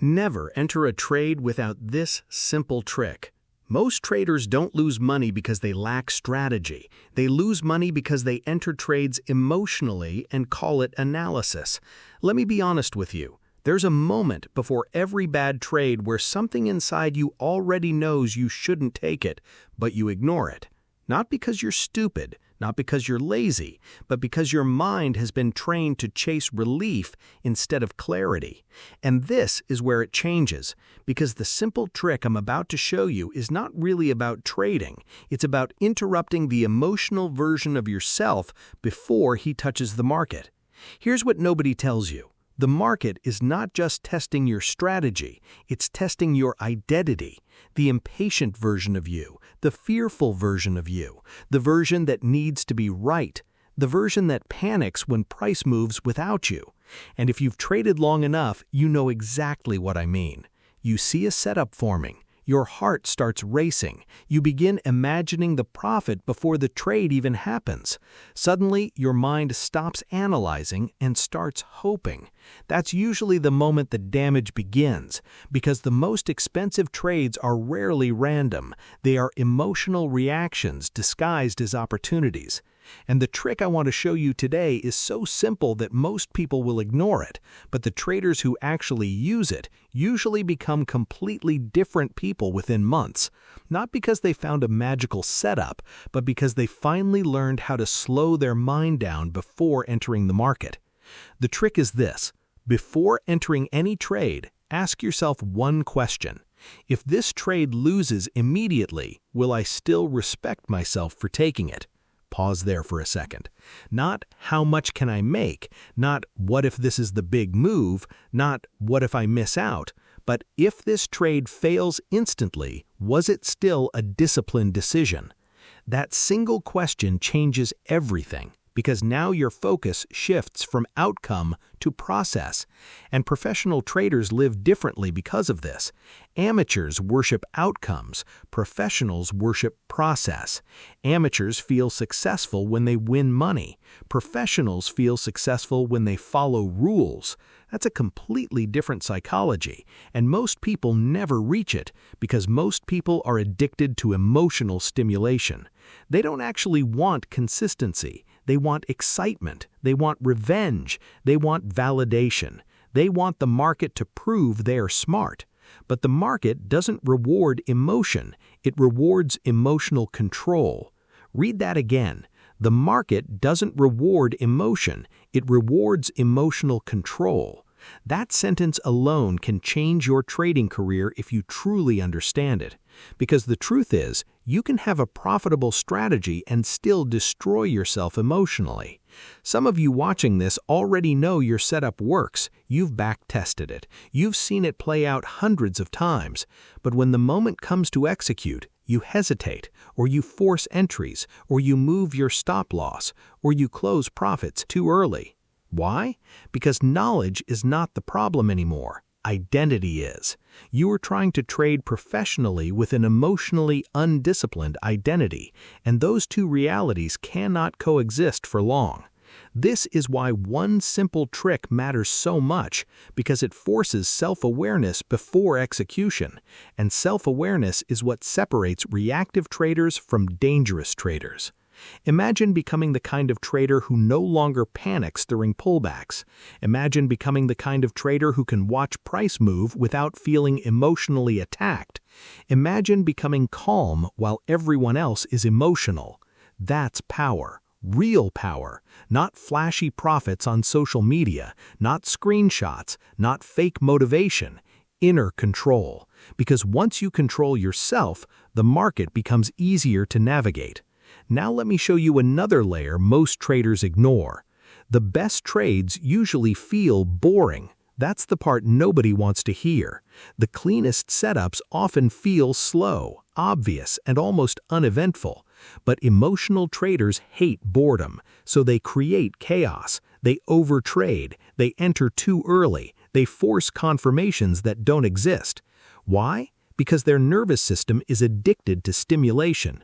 Never enter a trade without this simple trick. Most traders don't lose money because they lack strategy. They lose money because they enter trades emotionally and call it analysis. Let me be honest with you. There's a moment before every bad trade where something inside you already knows you shouldn't take it, but you ignore it. Not because you're stupid, not because you're lazy, but because your mind has been trained to chase relief instead of clarity. And this is where it changes, because the simple trick I'm about to show you is not really about trading. It's about interrupting the emotional version of yourself before he touches the market. Here's what nobody tells you. The market is not just testing your strategy, it's testing your identity, the impatient version of you, the fearful version of you, the version that needs to be right, the version that panics when price moves without you. And if you've traded long enough, you know exactly what I mean. You see a setup forming. Your heart starts racing. You begin imagining the profit before the trade even happens. Suddenly, your mind stops analyzing and starts hoping. That's usually the moment the damage begins, because the most expensive trades are rarely random. They are emotional reactions disguised as opportunities. And the trick I want to show you today is so simple that most people will ignore it, but the traders who actually use it usually become completely different people within months. Not because they found a magical setup, but because they finally learned how to slow their mind down before entering the market. The trick is this: before entering any trade, ask yourself one question. If this trade loses immediately, will I still respect myself for taking it? Pause there for a second. Not how much can I make, not what if this is the big move, not what if I miss out, but if this trade fails instantly, was it still a disciplined decision? That single question changes everything, because now your focus shifts from outcome to process. And professional traders live differently because of this. Amateurs worship outcomes, professionals worship process. Amateurs feel successful when they win money. Professionals feel successful when they follow rules. That's a completely different psychology, and most people never reach it because most people are addicted to emotional stimulation. They don't actually want consistency. They want excitement. They want revenge. They want validation. They want the market to prove they are smart. But the market doesn't reward emotion. It rewards emotional control. Read that again. The market doesn't reward emotion. It rewards emotional control. That sentence alone can change your trading career if you truly understand it. Because the truth is, you can have a profitable strategy and still destroy yourself emotionally. Some of you watching this already know your setup works. You've back-tested it. You've seen it play out hundreds of times. But when the moment comes to execute, you hesitate, or you force entries, or you move your stop loss, or you close profits too early. Why? Because knowledge is not the problem anymore. Identity is. You are trying to trade professionally with an emotionally undisciplined identity, and those two realities cannot coexist for long. This is why one simple trick matters so much, because it forces self-awareness before execution, and self-awareness is what separates reactive traders from dangerous traders. Imagine becoming the kind of trader who no longer panics during pullbacks. Imagine becoming the kind of trader who can watch price move without feeling emotionally attacked. Imagine becoming calm while everyone else is emotional. That's power. Real power, not flashy profits on social media, not screenshots, not fake motivation, inner control. Because once you control yourself, the market becomes easier to navigate. Now let me show you another layer most traders ignore. The best trades usually feel boring. That's the part nobody wants to hear. The cleanest setups often feel slow, obvious, and almost uneventful. But emotional traders hate boredom, so they create chaos. They overtrade. They enter too early. They force confirmations that don't exist. Why? Because their nervous system is addicted to stimulation.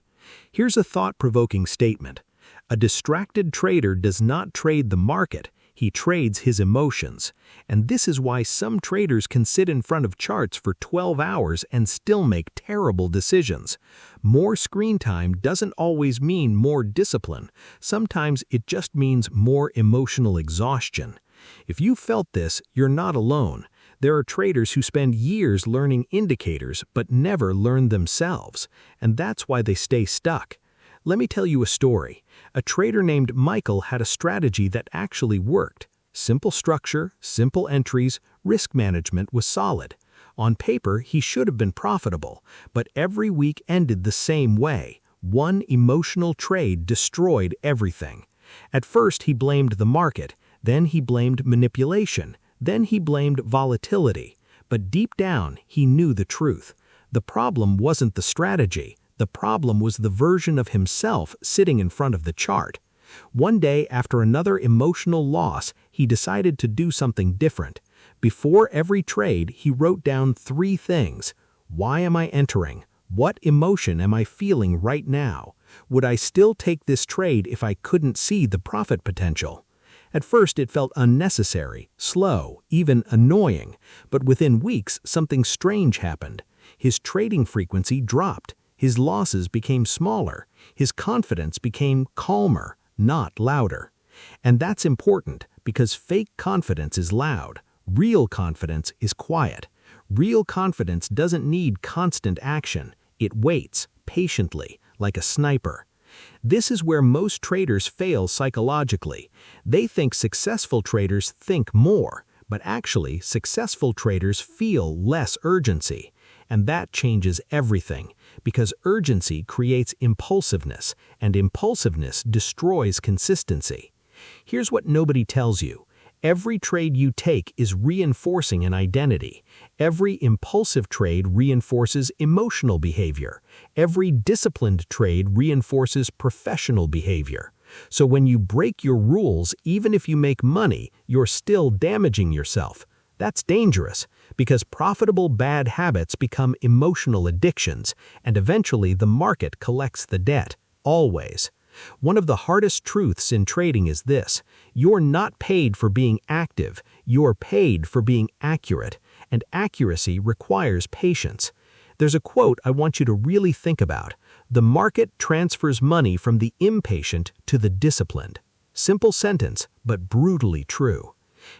Here's a thought-provoking statement. A distracted trader does not trade the market. He trades his emotions. And this is why some traders can sit in front of charts for 12 hours and still make terrible decisions. More screen time doesn't always mean more discipline. Sometimes it just means more emotional exhaustion. If you felt this, you're not alone. There are traders who spend years learning indicators but never learn themselves, and that's why they stay stuck. Let me tell you a story. A trader named Michael had a strategy that actually worked. Simple structure, simple entries, risk management was solid. On paper, he should have been profitable, but every week ended the same way. One emotional trade destroyed everything. At first, he blamed the market, then he blamed manipulation, then he blamed volatility. But deep down, he knew the truth. The problem wasn't the strategy. The problem was the version of himself sitting in front of the chart. One day, after another emotional loss, he decided to do something different. Before every trade, he wrote down 3 things. Why am I entering? What emotion am I feeling right now? Would I still take this trade if I couldn't see the profit potential? At first, it felt unnecessary, slow, even annoying, but within weeks, something strange happened. His trading frequency dropped. His losses became smaller. His confidence became calmer, not louder. And that's important because fake confidence is loud. Real confidence is quiet. Real confidence doesn't need constant action. It waits, patiently, like a sniper. This is where most traders fail psychologically. They think successful traders think more, but actually successful traders feel less urgency. And that changes everything, because urgency creates impulsiveness, and impulsiveness destroys consistency. Here's what nobody tells you. Every trade you take is reinforcing an identity. Every impulsive trade reinforces emotional behavior. Every disciplined trade reinforces professional behavior. So when you break your rules, even if you make money, you're still damaging yourself. That's dangerous, because profitable bad habits become emotional addictions, and eventually the market collects the debt, always. One of the hardest truths in trading is this: you're not paid for being active, you're paid for being accurate, and accuracy requires patience. There's a quote I want you to really think about. The market transfers money from the impatient to the disciplined. Simple sentence, but brutally true.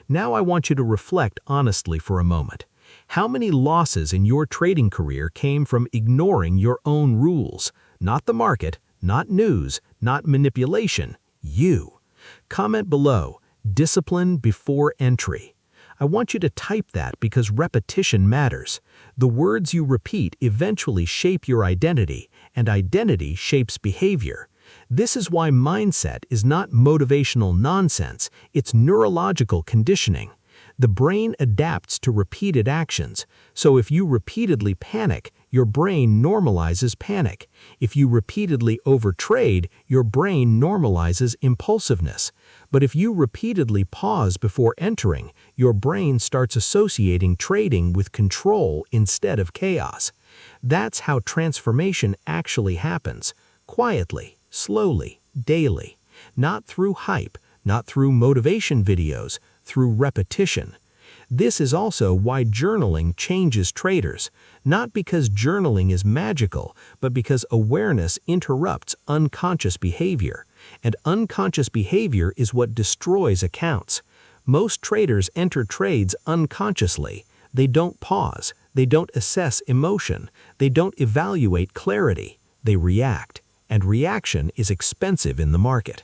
Now I want you to reflect honestly for a moment. How many losses in your trading career came from ignoring your own rules? Not the market, not news, not manipulation, you. Comment below, discipline before entry. I want you to type that because repetition matters. The words you repeat eventually shape your identity, and identity shapes behavior. This is why mindset is not motivational nonsense, it's neurological conditioning. The brain adapts to repeated actions, so if you repeatedly panic, your brain normalizes panic. If you repeatedly overtrade, your brain normalizes impulsiveness. But if you repeatedly pause before entering, your brain starts associating trading with control instead of chaos. That's how transformation actually happens, quietly, slowly, daily. Not through hype, not through motivation videos, through repetition. This is also why journaling changes traders, not because journaling is magical, but because awareness interrupts unconscious behavior, and unconscious behavior is what destroys accounts. Most traders enter trades unconsciously. They don't pause, they don't assess emotion, they don't evaluate clarity, they react, and reaction is expensive in the market.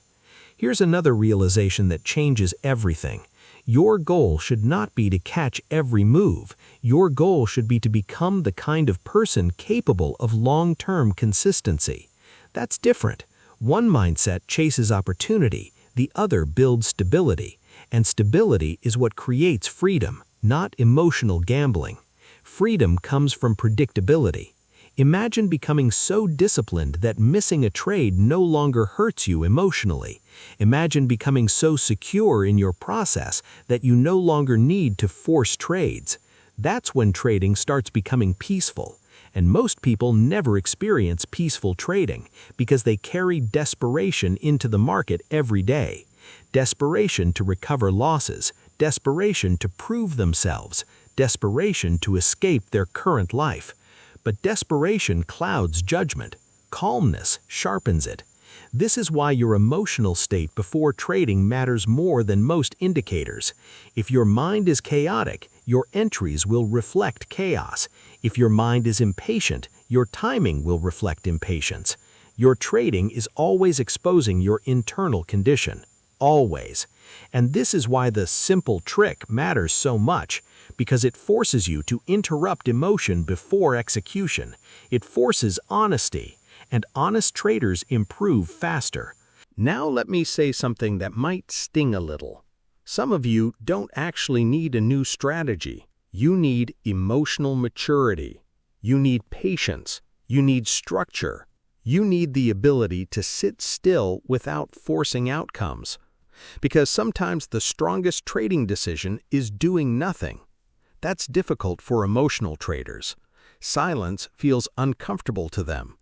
Here's another realization that changes everything. Your goal should not be to catch every move. Your goal should be to become the kind of person capable of long-term consistency. That's different. One mindset chases opportunity, the other builds stability. And stability is what creates freedom, not emotional gambling. Freedom comes from predictability. Imagine becoming so disciplined that missing a trade no longer hurts you emotionally. Imagine becoming so secure in your process that you no longer need to force trades. That's when trading starts becoming peaceful. And most people never experience peaceful trading because they carry desperation into the market every day. Desperation to recover losses, desperation to prove themselves, desperation to escape their current life. But desperation clouds judgment. Calmness sharpens it. This is why your emotional state before trading matters more than most indicators. If your mind is chaotic, your entries will reflect chaos. If your mind is impatient, your timing will reflect impatience. Your trading is always exposing your internal condition. Always. And this is why the simple trick matters so much, because it forces you to interrupt emotion before execution. It forces honesty. And honest traders improve faster. Now let me say something that might sting a little. Some of you don't actually need a new strategy. You need emotional maturity. You need patience. You need structure. You need the ability to sit still without forcing outcomes. Because sometimes the strongest trading decision is doing nothing. That's difficult for emotional traders. Silence feels uncomfortable to them.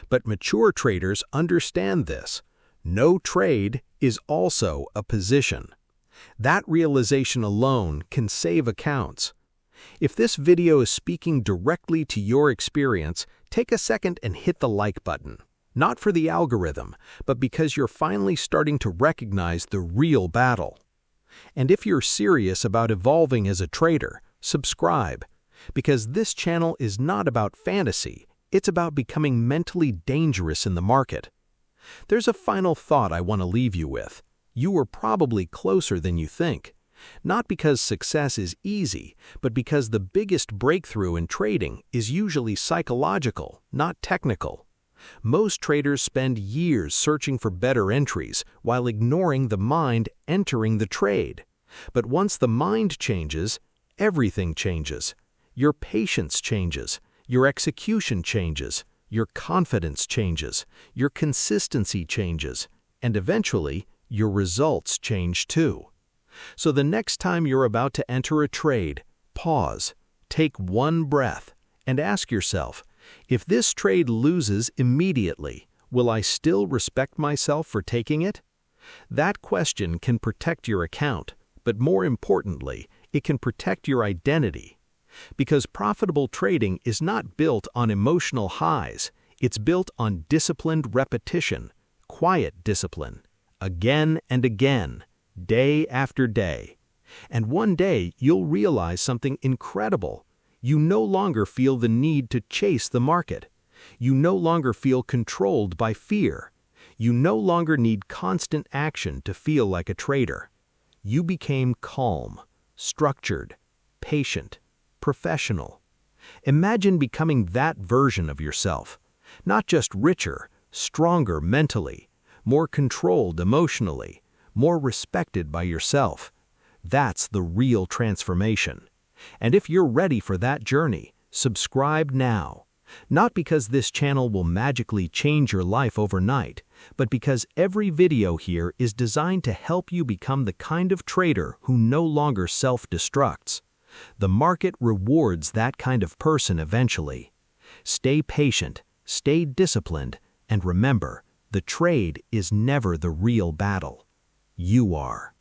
But mature traders understand this. No trade is also a position. That realization alone can save accounts. If this video is speaking directly to your experience, take a second and hit the like button. Not for the algorithm, but because you're finally starting to recognize the real battle. And if you're serious about evolving as a trader, subscribe. Because this channel is not about fantasy. It's about becoming mentally dangerous in the market. There's a final thought I want to leave you with. You are probably closer than you think. Not because success is easy, but because the biggest breakthrough in trading is usually psychological, not technical. Most traders spend years searching for better entries while ignoring the mind entering the trade. But once the mind changes, everything changes. Your patience changes. Your execution changes, your confidence changes, your consistency changes, and eventually, your results change too. So the next time you're about to enter a trade, pause, take one breath, and ask yourself, if this trade loses immediately, will I still respect myself for taking it? That question can protect your account, but more importantly, it can protect your identity. Because profitable trading is not built on emotional highs, it's built on disciplined repetition, quiet discipline, again and again, day after day. And one day you'll realize something incredible. You no longer feel the need to chase the market. You no longer feel controlled by fear. You no longer need constant action to feel like a trader. You became calm, structured, patient, professional. Imagine becoming that version of yourself, not just richer, stronger mentally, more controlled emotionally, more respected by yourself. That's the real transformation. And if you're ready for that journey, subscribe now. Not because this channel will magically change your life overnight, but because every video here is designed to help you become the kind of trader who no longer self-destructs. The market rewards that kind of person eventually. Stay patient, stay disciplined, and remember, the trade is never the real battle. You are.